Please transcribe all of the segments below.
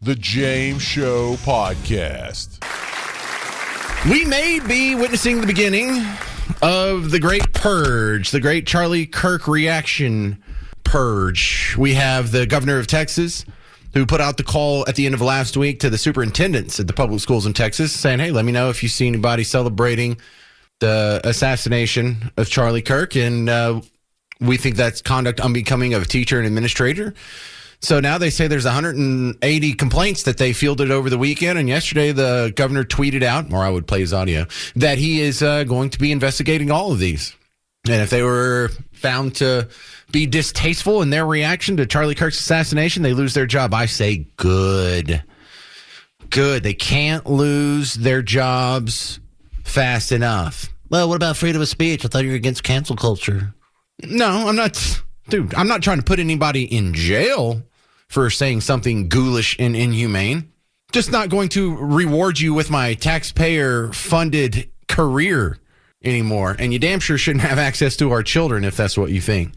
The James Show Podcast. We may be witnessing the beginning of the great purge, the great Charlie Kirk reaction purge. We have the governor of Texas who put out the call at the end of last week to the superintendents at the public schools in Texas saying, hey, let me know if you see anybody celebrating the assassination of Charlie Kirk. And we think that's conduct unbecoming of a teacher and administrator. So now they say there's 180 complaints that they fielded over the weekend. And yesterday, the governor tweeted out, or I would play his audio, that he is going to be investigating all of these. And if they were found to be distasteful in their reaction to Charlie Kirk's assassination, they lose their job. I say good. Good. They can't lose their jobs fast enough. Well, what about freedom of speech? I thought you were against cancel culture. No, I'm not. Dude, I'm not trying to put anybody in jail for saying something ghoulish and inhumane. Just not going to reward you with my taxpayer-funded career anymore. And you damn sure shouldn't have access to our children if that's what you think.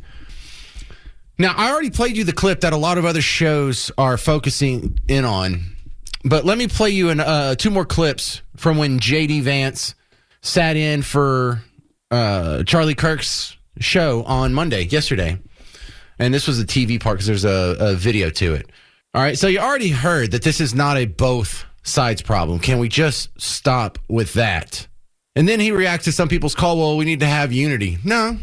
Now, I already played you the clip that a lot of other shows are focusing in on. But let me play you two more clips from when J.D. Vance sat in for Charlie Kirk's show on yesterday. And this was the TV part because there's a video to it. All right, so you already heard that this is not a both sides problem. Can we just stop with that? And then he reacts to some people's call, well, we need to have unity. No,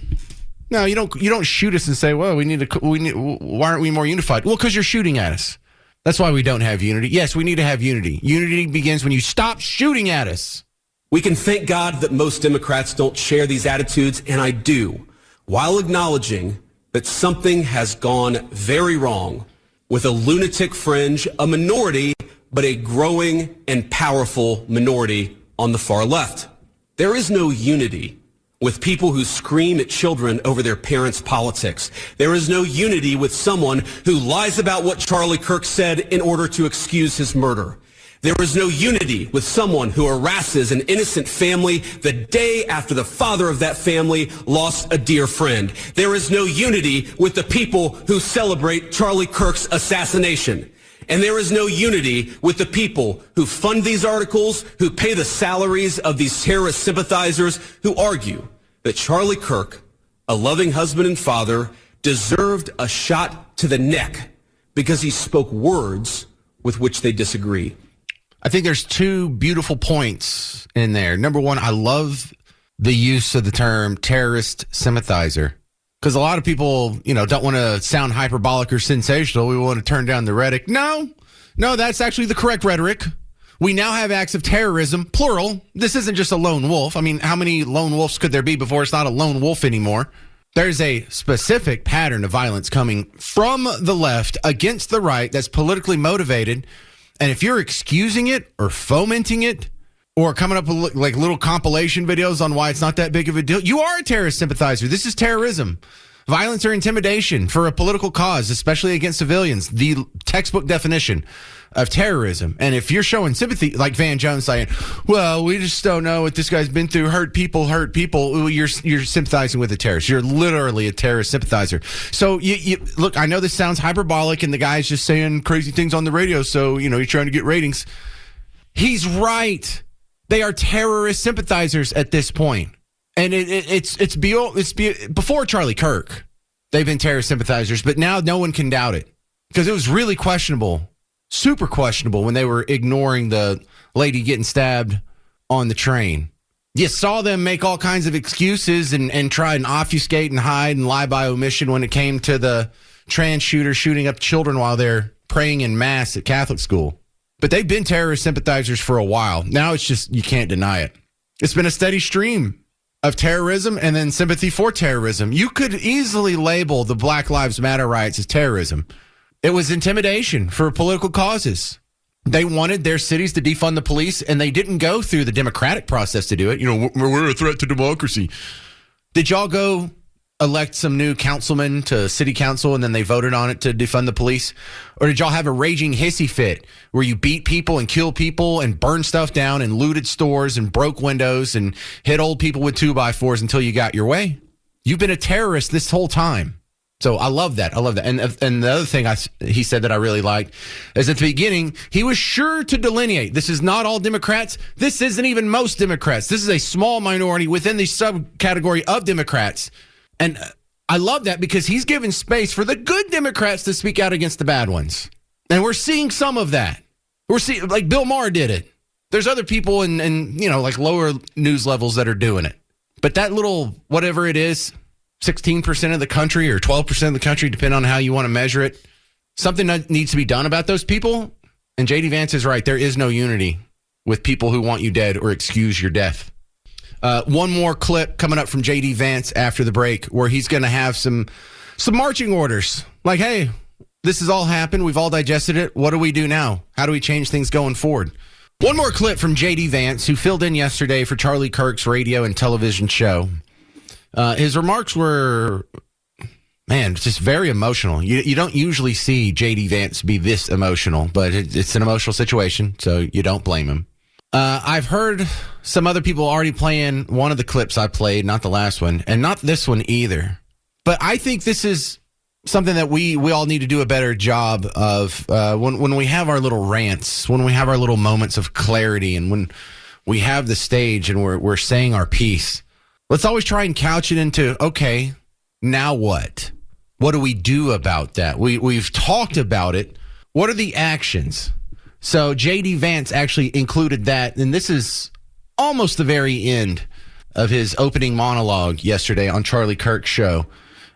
you don't shoot us and say, well, why aren't we more unified? Well, because you're shooting at us. That's why we don't have unity. Yes, we need to have unity. Unity begins when you stop shooting at us. We can thank God that most Democrats don't share these attitudes, and I do, while acknowledging that something has gone very wrong with a lunatic fringe, a minority, but a growing and powerful minority on the far left. There is no unity with people who scream at children over their parents' politics. There is no unity with someone who lies about what Charlie Kirk said in order to excuse his murder. There is no unity with someone who harasses an innocent family the day after the father of that family lost a dear friend. There is no unity with the people who celebrate Charlie Kirk's assassination. And there is no unity with the people who fund these articles, who pay the salaries of these terrorist sympathizers, who argue that Charlie Kirk, a loving husband and father, deserved a shot to the neck because he spoke words with which they disagree. I think there's two beautiful points in there. Number one, I love the use of the term terrorist sympathizer because a lot of people, don't want to sound hyperbolic or sensational. We want to turn down the rhetoric. No, that's actually the correct rhetoric. We now have acts of terrorism, plural. This isn't just a lone wolf. I mean, how many lone wolves could there be before it's not a lone wolf anymore? There's a specific pattern of violence coming from the left against the right that's politically motivated. And if you're excusing it or fomenting it or coming up with like little compilation videos on why it's not that big of a deal, you are a terrorist sympathizer. This is terrorism. Violence or intimidation for a political cause, especially against civilians, the textbook definition of terrorism. And if you're showing sympathy, like Van Jones saying, well, we just don't know what this guy's been through, hurt people, you're sympathizing with a terrorist. You're literally a terrorist sympathizer. So you look, I know this sounds hyperbolic and the guy's just saying crazy things on the radio, so you're trying to get ratings. He's right. They are terrorist sympathizers at this point. And it's before Charlie Kirk. They've been terrorist sympathizers, but now no one can doubt it because it was really questionable, super questionable when they were ignoring the lady getting stabbed on the train. You saw them make all kinds of excuses and try and obfuscate and hide and lie by omission when it came to the trans shooter shooting up children while they're praying in mass at Catholic school. But they've been terrorist sympathizers for a while. Now it's just, you can't deny it. It's been a steady stream of terrorism and then sympathy for terrorism. You could easily label the Black Lives Matter riots as terrorism. It was intimidation for political causes. They wanted their cities to defund the police, and they didn't go through the democratic process to do it. We're a threat to democracy. Did y'all go elect some new councilmen to city council and then they voted on it to defund the police? Or did y'all have a raging hissy fit where you beat people and kill people and burn stuff down and looted stores and broke windows and hit old people with 2x4s until you got your way? You've been a terrorist this whole time. So I love that. And the other thing he said that I really liked is at the beginning, he was sure to delineate. This is not all Democrats. This isn't even most Democrats. This is a small minority within the subcategory of Democrats. And I love that because he's given space for the good Democrats to speak out against the bad ones. And we're seeing some of that. We're seeing, like Bill Maher did it. There's other people in like lower news levels that are doing it. But that little, whatever it is, 16% of the country or 12% of the country, depending on how you want to measure it. Something that needs to be done about those people. And J.D. Vance is right. There is no unity with people who want you dead or excuse your death. One more clip coming up from J.D. Vance after the break where he's going to have some marching orders. Like, hey, this has all happened. We've all digested it. What do we do now? How do we change things going forward? One more clip from J.D. Vance, who filled in yesterday for Charlie Kirk's radio and television show. His remarks were, just very emotional. You don't usually see J.D. Vance be this emotional, but it's an emotional situation, so you don't blame him. I've heard some other people already playing one of the clips I played, not the last one, and not this one either. But I think this is something that we all need to do a better job of when we have our little rants, when we have our little moments of clarity, and when we have the stage and we're saying our piece. Let's always try and couch it into, okay, now what? What do we do about that? We've talked about it. What are the actions? So J.D. Vance actually included that, and this is almost the very end of his opening monologue yesterday on Charlie Kirk's show.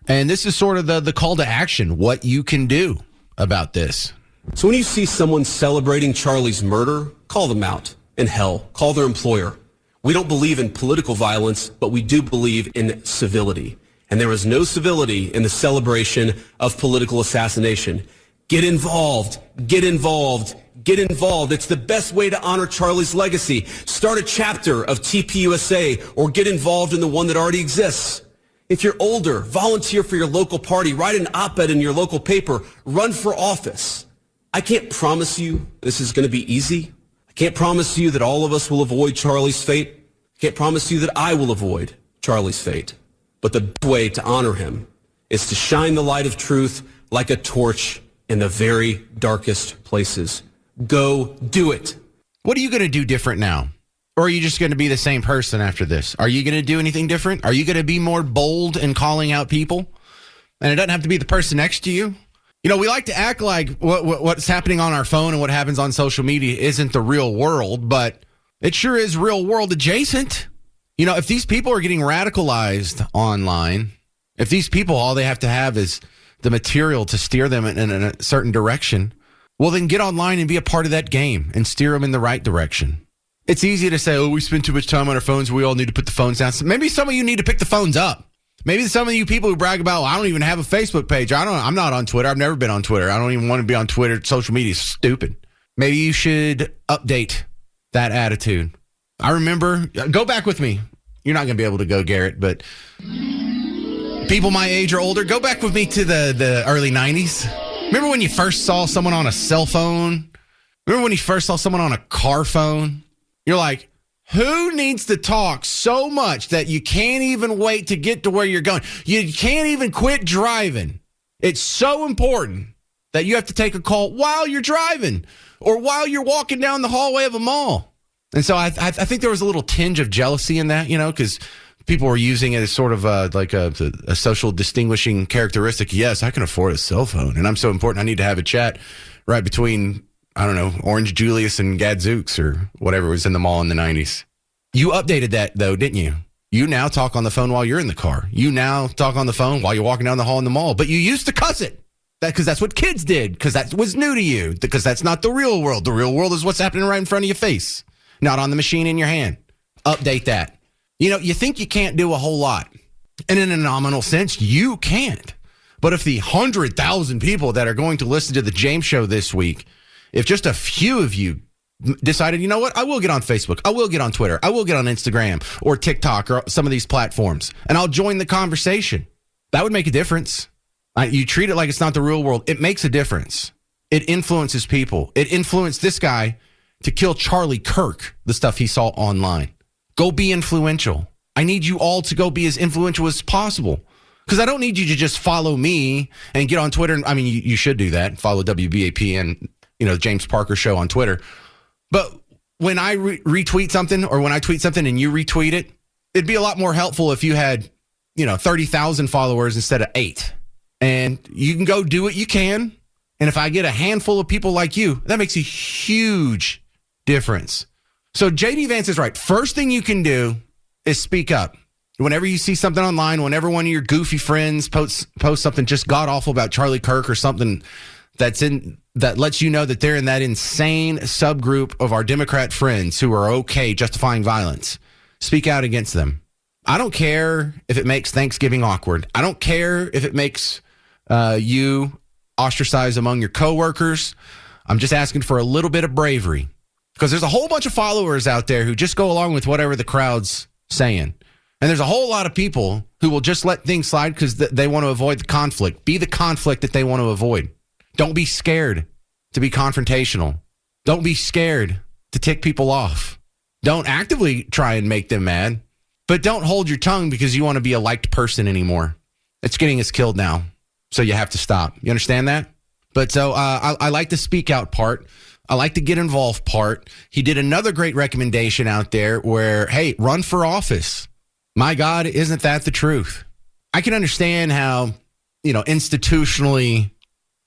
And this is sort of the call to action, what you can do about this. So when you see someone celebrating Charlie's murder, call them out. And hell, call their employer. We don't believe in political violence, but we do believe in civility. And there is no civility in the celebration of political assassination. Get involved. Get involved. Get involved. It's the best way to honor Charlie's legacy. Start a chapter of TPUSA or get involved in the one that already exists. If you're older, volunteer for your local party. Write an op-ed in your local paper. Run for office. I can't promise you this is going to be easy. I can't promise you that all of us will avoid Charlie's fate. I can't promise you that I will avoid Charlie's fate. But the best way to honor him is to shine the light of truth like a torch in the very darkest places. Go do it. What are you going to do different now? Or are you just going to be the same person after this? Are you going to do anything different? Are you going to be more bold in calling out people? And it doesn't have to be the person next to you. You know, we like to act like what's happening on our phone and what happens on social media isn't the real world, but it sure is real world adjacent. You know, if these people are getting radicalized online, if these people, all they have to have is the material to steer them in a certain direction, well, then get online and be a part of that game and steer them in the right direction. It's easy to say, oh, we spend too much time on our phones. We all need to put the phones down. So maybe some of you need to pick the phones up. Maybe some of you people who brag about, I don't even have a Facebook page. I'm not on Twitter. I've never been on Twitter. I don't even want to be on Twitter. Social media is stupid. Maybe you should update that attitude. I remember, go back with me. You're not going to be able to go, Garrett, but people my age or older, go back with me to the early 90s. Remember when you first saw someone on a cell phone? Remember when you first saw someone on a car phone? You're like, who needs to talk so much that you can't even wait to get to where you're going? You can't even quit driving. It's so important that you have to take a call while you're driving or while you're walking down the hallway of a mall. And so I think there was a little tinge of jealousy in that, you know, because people were using it as sort of like a social distinguishing characteristic. Yes, I can afford a cell phone, and I'm so important. I need to have a chat right between, I don't know, Orange Julius and Gadzooks or whatever was in the mall in the 90s. You updated that, though, didn't you? You now talk on the phone while you're in the car. You now talk on the phone while you're walking down the hall in the mall. But you used to cuss it because that's what kids did, because that was new to you, because that's not the real world. The real world is what's happening right in front of your face, not on the machine in your hand. Update that. You know, you think you can't do a whole lot. And in a nominal sense, you can't. But if the 100,000 people that are going to listen to the James Show this week, if just a few of you decided, you know what, I will get on Facebook, I will get on Twitter, I will get on Instagram or TikTok or some of these platforms, and I'll join the conversation, that would make a difference. You treat it like it's not the real world. It makes a difference. It influences people. It influenced this guy to kill Charlie Kirk, the stuff he saw online. Go be influential. I need you all to go be as influential as possible. Because I don't need you to just follow me and get on Twitter. I mean, you should do that. Follow WBAP and, James Parker Show on Twitter. But when I retweet something or when I tweet something and you retweet it, it'd be a lot more helpful if you had, 30,000 followers instead of 8. And you can go do what you can. And if I get a handful of people like you, that makes a huge difference. So JD Vance is right. First thing you can do is speak up. Whenever you see something online, whenever one of your goofy friends posts something just god awful about Charlie Kirk or something that lets you know that they're in that insane subgroup of our Democrat friends who are okay justifying violence, speak out against them. I don't care if it makes Thanksgiving awkward. I don't care if it makes you ostracized among your coworkers. I'm just asking for a little bit of bravery because there's a whole bunch of followers out there who just go along with whatever the crowd's saying. And there's a whole lot of people who will just let things slide because they want to avoid the conflict. Be the conflict that they want to avoid. Don't be scared to be confrontational. Don't be scared to tick people off. Don't actively try and make them mad, but don't hold your tongue because you want to be a liked person anymore. It's getting us killed now, so you have to stop. You understand that? But so I like the speak out part. I like the get involved part. He did another great recommendation out there where, hey, run for office. My God, isn't that the truth? I can understand how, institutionally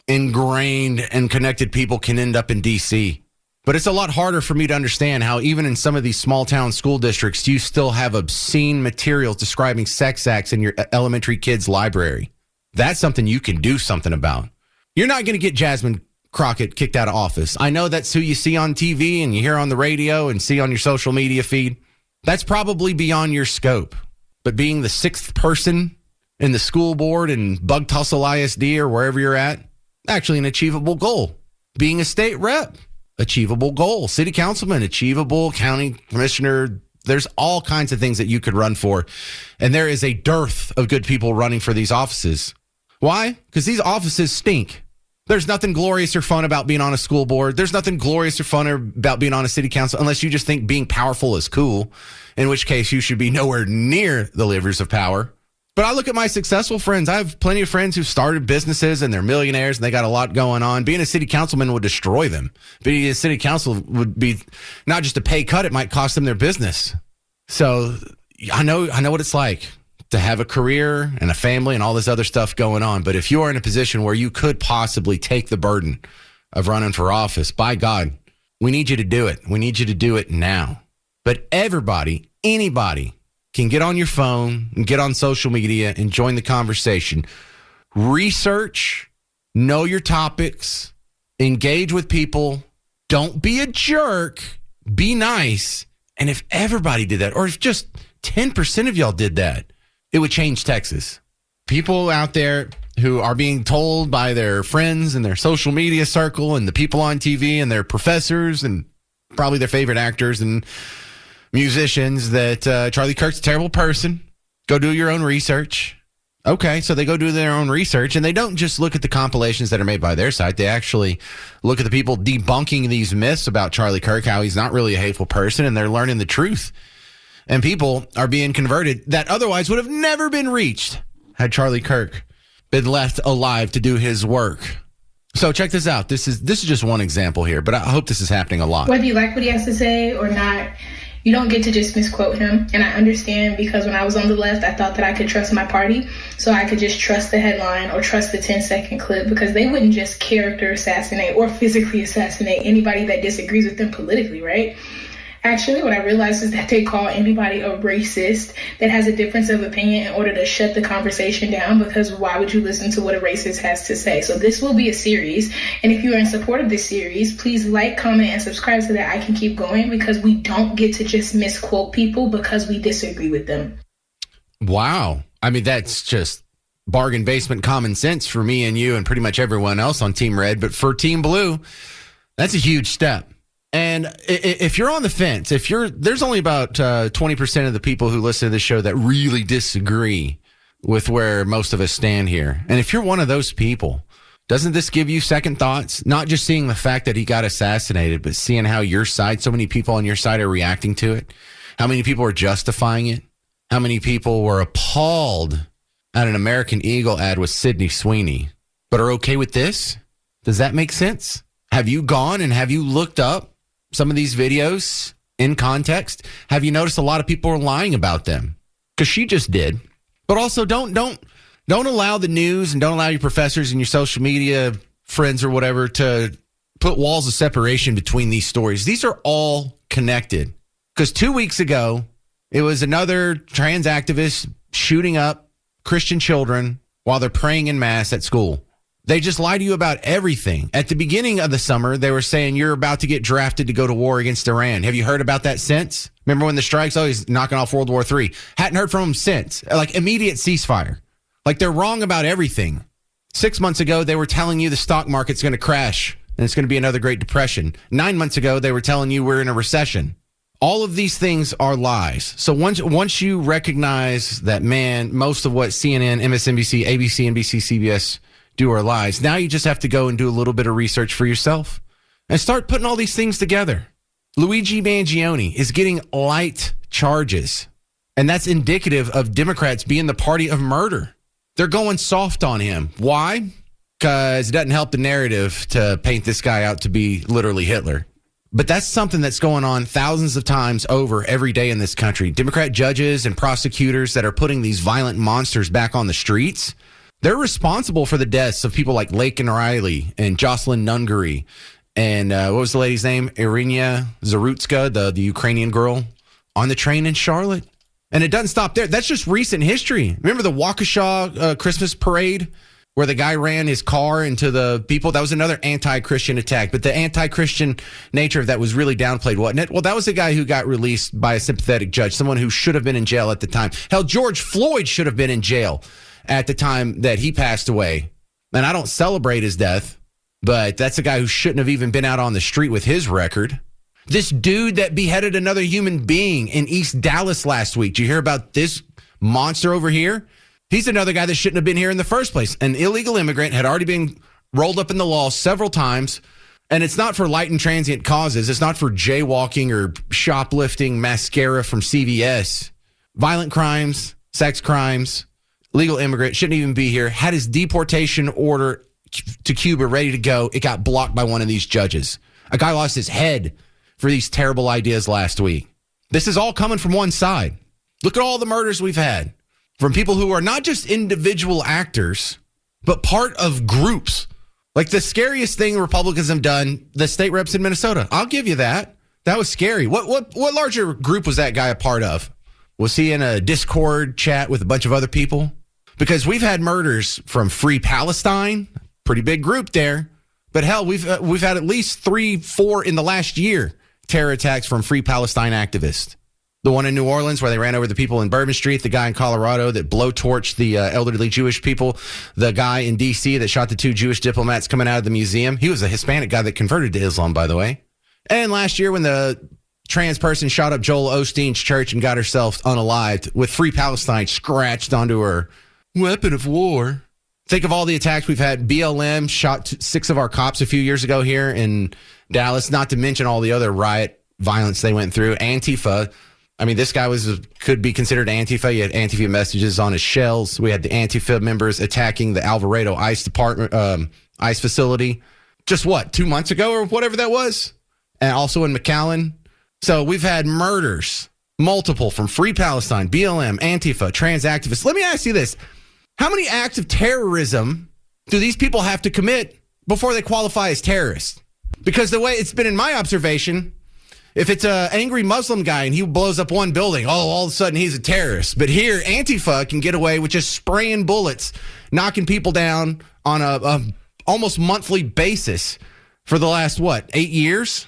ingrained and connected people can end up in D.C., but it's a lot harder for me to understand how even in some of these small town school districts, you still have obscene materials describing sex acts in your elementary kids' library. That's something you can do something about. You're not going to get Jasmine Crockett kicked out of office. I know that's who you see on TV and you hear on the radio and see on your social media feed. That's probably beyond your scope. But being the 6th person in the school board in Bug Tussle ISD or wherever you're at, actually an achievable goal. Being a state rep, achievable goal. City councilman, achievable. County commissioner. There's all kinds of things that you could run for. And there is a dearth of good people running for these offices. Why? Because these offices stink. There's nothing glorious or fun about being on a school board. There's nothing glorious or fun about being on a city council unless you just think being powerful is cool, in which case you should be nowhere near the levers of power. But I look at my successful friends. I have plenty of friends who started businesses and they're millionaires and they got a lot going on. Being a city councilman would destroy them. Being a city council would be not just a pay cut, it might cost them their business. So I know what it's like to have a career and a family and all this other stuff going on. But if you are in a position where you could possibly take the burden of running for office, by God, we need you to do it. We need you to do it now. But everybody, anybody can get on your phone and get on social media and join the conversation. Research, know your topics, engage with people. Don't be a jerk. Be nice. And if everybody did that, or if just 10% of y'all did that, it would change Texas. People out there who are being told by their friends and their social media circle and the people on TV and their professors and probably their favorite actors and musicians that Charlie Kirk's a terrible person. Go do your own research. Okay, so they go do their own research and they don't just look at the compilations that are made by their site. They actually look at the people debunking these myths about Charlie Kirk, how he's not really a hateful person, and they're learning the truth. And people are being converted that otherwise would have never been reached had Charlie Kirk been left alive to do his work. So check this out. This is just one example here, but I hope this is happening a lot. Whether you like what he has to say or not, you don't get to just misquote him. And I understand because when I was on the left, I thought that I could trust my party. So I could just trust the headline or trust the 10-second clip because they wouldn't just character assassinate or physically assassinate anybody that disagrees with them politically, right? Actually, what I realized is that they call anybody a racist that has a difference of opinion in order to shut the conversation down, because why would you listen to what a racist has to say? So this will be a series. And if you are in support of this series, please like, comment, and subscribe so that I can keep going, because we don't get to just misquote people because we disagree with them. Wow. I mean, that's just bargain basement common sense for me and you and pretty much everyone else on Team Red. But for Team Blue, that's a huge step. And if you're on the fence, there's only about 20% of the people who listen to this show that really disagree with where most of us stand here. And if you're one of those people, doesn't this give you second thoughts? Not just seeing the fact that he got assassinated, but seeing how your side, so many people on your side are reacting to it. How many people are justifying it? How many people were appalled at an American Eagle ad with Sydney Sweeney, but are okay with this? Does that make sense? Have you gone and have you looked up some of these videos in context? Have you noticed a lot of people are lying about them? Because she just did. But also don't allow the news and don't allow your professors and your social media friends or whatever to put walls of separation between these stories. These are all connected. Because 2 weeks ago, it was another trans activist shooting up Christian children while they're praying in mass at school. They just lie to you about everything. At the beginning of the summer, they were saying you're about to get drafted to go to war against Iran. Have you heard about that since? Remember when the strikes? Oh, he's knocking off World War III. Hadn't heard from him since. Like immediate ceasefire. Like they're wrong about everything. 6 months ago, they were telling you the stock market's going to crash and it's going to be another Great Depression. 9 months ago, they were telling you we're in a recession. All of these things are lies. So once you recognize that, man, most of what CNN, MSNBC, ABC, NBC, CBS do are lies, now you just have to go and do a little bit of research for yourself and start putting all these things together. Luigi Mangione is getting light charges, and that's indicative of Democrats being the party of murder. They're going soft on him. Why? Because it doesn't help the narrative to paint this guy out to be literally Hitler. But that's something that's going on thousands of times over every day in this country. Democrat judges and prosecutors that are putting these violent monsters back on the streets, they're responsible for the deaths of people like Laken Riley and Jocelyn Nungaray. And what was the lady's name? Irina Zarutska, the Ukrainian girl on the train in Charlotte. And it doesn't stop there. That's just recent history. Remember the Waukesha Christmas parade where the guy ran his car into the people? That was another anti-Christian attack. But the anti-Christian nature of that was really downplayed, wasn't it? Well, that was a guy who got released by a sympathetic judge, someone who should have been in jail at the time. Hell, George Floyd should have been in jail at the time that he passed away. And I don't celebrate his death, but that's a guy who shouldn't have even been out on the street with his record. This dude that beheaded another human being in East Dallas last week. Did you hear about this monster over here? He's another guy that shouldn't have been here in the first place. An illegal immigrant had already been rolled up in the law several times, and it's not for light and transient causes. It's not for jaywalking or shoplifting mascara from CVS. Violent crimes, sex crimes, legal immigrant, shouldn't even be here. Had his deportation order to Cuba ready to go. It got blocked by one of these judges. A guy lost his head for these terrible ideas last week. This is all coming from one side. Look at all the murders we've had from people who are not just individual actors, but part of groups. Like the scariest thing Republicans have done, the state reps in Minnesota. I'll give you that. That was scary. What larger group was that guy a part of? Was he in a Discord chat with a bunch of other people? Because we've had murders from Free Palestine, pretty big group there. But hell, we've had at least 3-4 in the last year terror attacks from Free Palestine activists. The one in New Orleans where they ran over the people in Bourbon Street, the guy in Colorado that blowtorched the elderly Jewish people, the guy in D.C. that shot the 2 Jewish diplomats coming out of the museum. He was a Hispanic guy that converted to Islam, by the way. And last year when the trans person shot up Joel Osteen's church and got herself unalived with Free Palestine scratched onto her weapon of war. Think of all the attacks we've had. BLM shot 6 of our cops a few years ago here in Dallas, not to mention all the other riot violence they went through. Antifa. I mean, this guy could be considered Antifa. You had Antifa messages on his shells. We had the Antifa members attacking the Alvarado ICE facility. Just 2 months ago or whatever that was? And also in McAllen. So we've had murders, multiple from Free Palestine, BLM, Antifa, trans activists. Let me ask you this. How many acts of terrorism do these people have to commit before they qualify as terrorists? Because the way it's been in my observation, if it's an angry Muslim guy and he blows up one building, all of a sudden he's a terrorist. But here, Antifa can get away with just spraying bullets, knocking people down on a almost monthly basis for the last, 8 years?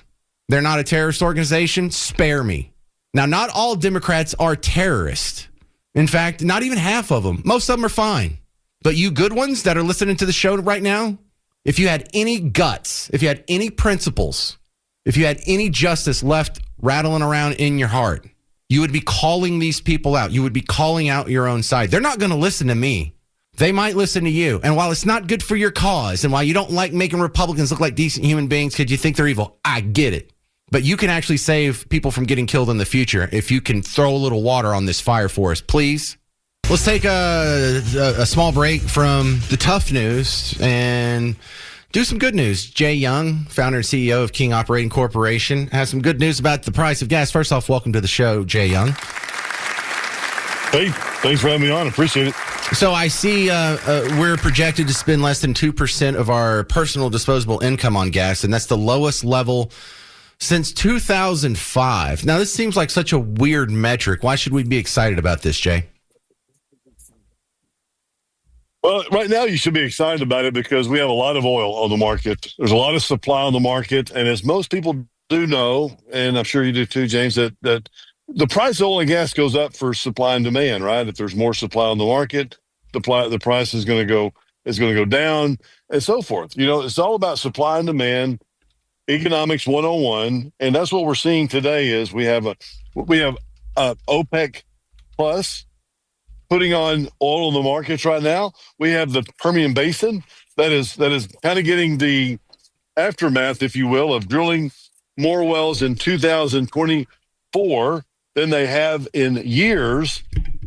They're not a terrorist organization? Spare me. Now, not all Democrats are terrorists. In fact, not even half of them. Most of them are fine. But you good ones that are listening to the show right now, if you had any guts, if you had any principles, if you had any justice left rattling around in your heart, you would be calling these people out. You would be calling out your own side. They're not going to listen to me. They might listen to you. And while it's not good for your cause, and while you don't like making Republicans look like decent human beings because you think they're evil, I get it. But you can actually save people from getting killed in the future if you can throw a little water on this fire for us, please. Let's take a small break from the tough news and do some good news. Jay Young, founder and CEO of King Operating Corporation, has some good news about the price of gas. First off, welcome to the show, Jay Young. Hey, thanks for having me on. Appreciate it. So I see we're projected to spend less than 2% of our personal disposable income on gas, and that's the lowest level since 2005. Now, this seems like such a weird metric. Why should we be excited about this, Jay? Well, right now you should be excited about it because we have a lot of oil on the market. There's a lot of supply on the market. And as most people do know, and I'm sure you do too, James, that the price of oil and gas goes up for supply and demand, right? If there's more supply on the market, the price is going to go down and so forth. You know, it's all about supply and demand, economics 101. And that's what we're seeing today is we have OPEC plus putting on oil in the markets right now. We have the Permian Basin that is kind of getting the aftermath, if you will, of drilling more wells in 2024 than they have in years.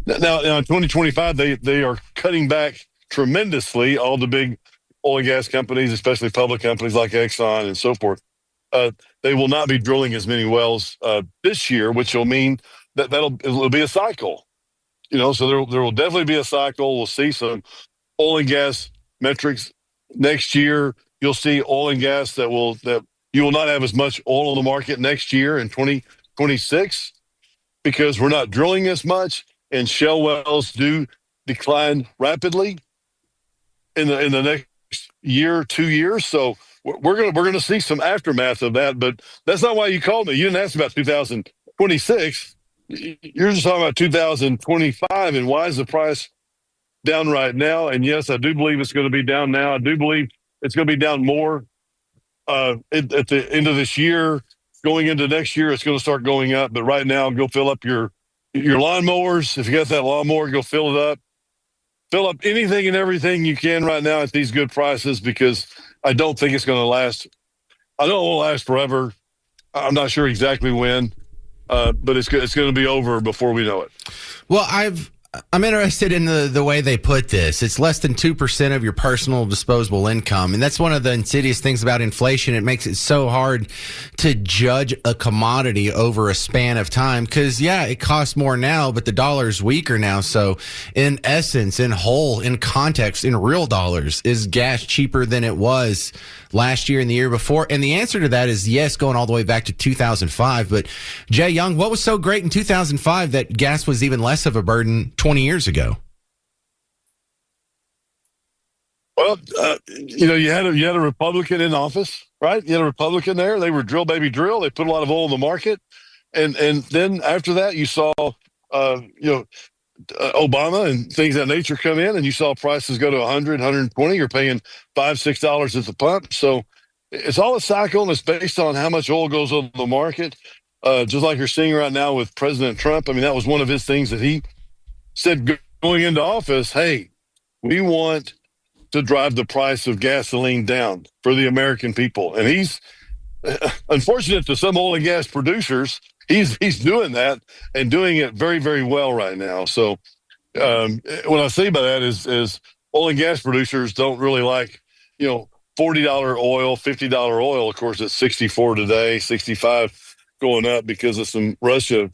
Now in 2025, they are cutting back tremendously. All the big oil and gas companies, especially public companies like Exxon and so forth, they will not be drilling as many wells this year, which will mean that it'll be a cycle. You know, so there will definitely be a cycle. We'll see some oil and gas metrics next year. You'll see oil and gas that you will not have as much oil on the market next year in 2026 because we're not drilling as much, and shale wells do decline rapidly in the next year, 2 years. So we're gonna see some aftermath of that. But that's not why you called me. You didn't ask about 2026. You're just talking about 2025 and why is the price down right now? And yes, I do believe it's going to be down now. I do believe it's going to be down more at the end of this year. Going into next year, it's going to start going up. But right now, go fill up your lawnmowers. If you got that lawnmower, go fill it up. Fill up anything and everything you can right now at these good prices because I don't think it's going to last. I know it won't last forever. I'm not sure exactly when. But it's going to be over before we know it. Well, I'm interested in the way they put this. It's less than 2% of your personal disposable income. And that's one of the insidious things about inflation. It makes it so hard to judge a commodity over a span of time because, yeah, it costs more now, but the dollar's weaker now. So in essence, in whole, in context, in real dollars, is gas cheaper than it was last year and the year before? And the answer to that is yes, going all the way back to 2005. But Jay Young, what was so great in 2005 that gas was even less of a burden 20 years ago? Well, you had a Republican in office, right? You had a Republican there. They were drill, baby, drill. They put a lot of oil in the market. And then after that, you saw, Obama and things of that nature come in, and you saw prices go to 100, 120. You're paying $5, $6 at the pump. So it's all a cycle, and it's based on how much oil goes on the market. Just like you're seeing right now with President Trump. I mean, that was one of his things that he said going into office. Hey, we want to drive the price of gasoline down for the American people. And he's unfortunate to some oil and gas producers. He's doing that and doing it very, very well right now. So what I say by that is oil and gas producers don't really like, $40 oil, $50 oil. Of course, it's 64 today, 65 going up because of some Russia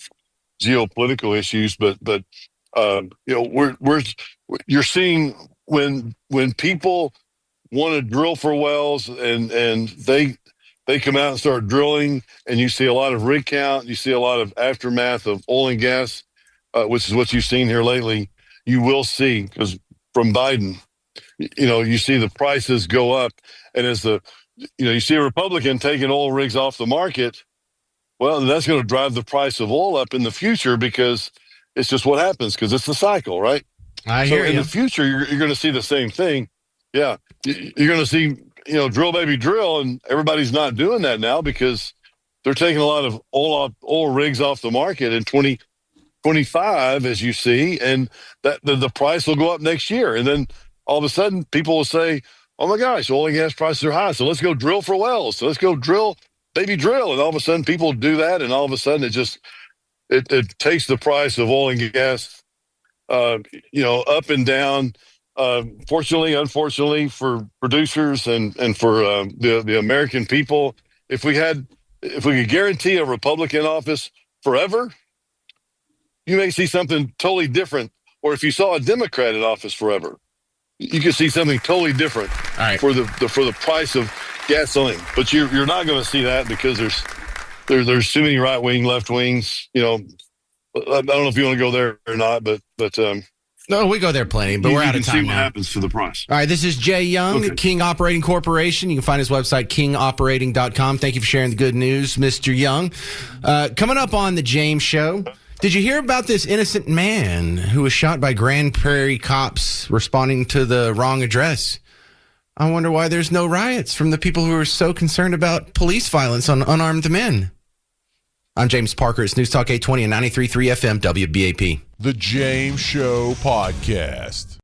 geopolitical issues. But you're seeing when people want to drill for wells and they come out and start drilling, and you see a lot of rig count, you see a lot of aftermath of oil and gas, which is what you've seen here lately. You will see, because from Biden, you see the prices go up, and as you see a Republican taking oil rigs off the market, well, that's going to drive the price of oil up in the future because it's just what happens, because it's the cycle, right? I hear you. In the future, you're going to see the same thing. Yeah, you're going to see, drill, baby, drill, and everybody's not doing that now because they're taking a lot of oil rigs off the market in 2025, as you see, and that the price will go up next year. And then all of a sudden, people will say, oh, my gosh, oil and gas prices are high, so let's go drill for wells. So let's go drill, baby, drill. And all of a sudden, people do that, and all of a sudden, it takes the price of oil and gas up and down. Fortunately, unfortunately for producers and for the American people, if we could guarantee a Republican office forever, you may see something totally different. Or if you saw a Democrat in office forever, you could see something totally different for the price of gasoline. But you're not going to see that because there's too many right wing, left wings. I don't know if you want to go there or not, but no, we go there plenty, but we're out of time see what now. happens to the price. All right, this is Jay Young, King Operating Corporation. You can find his website, kingoperating.com. Thank you for sharing the good news, Mr. Young. Coming up on the James Show, did you hear about this innocent man who was shot by Grand Prairie cops responding to the wrong address? I wonder why there's no riots from the people who are so concerned about police violence on unarmed men. I'm James Parker. It's News Talk 820 and 93.3 FM WBAP. The James Show Podcast.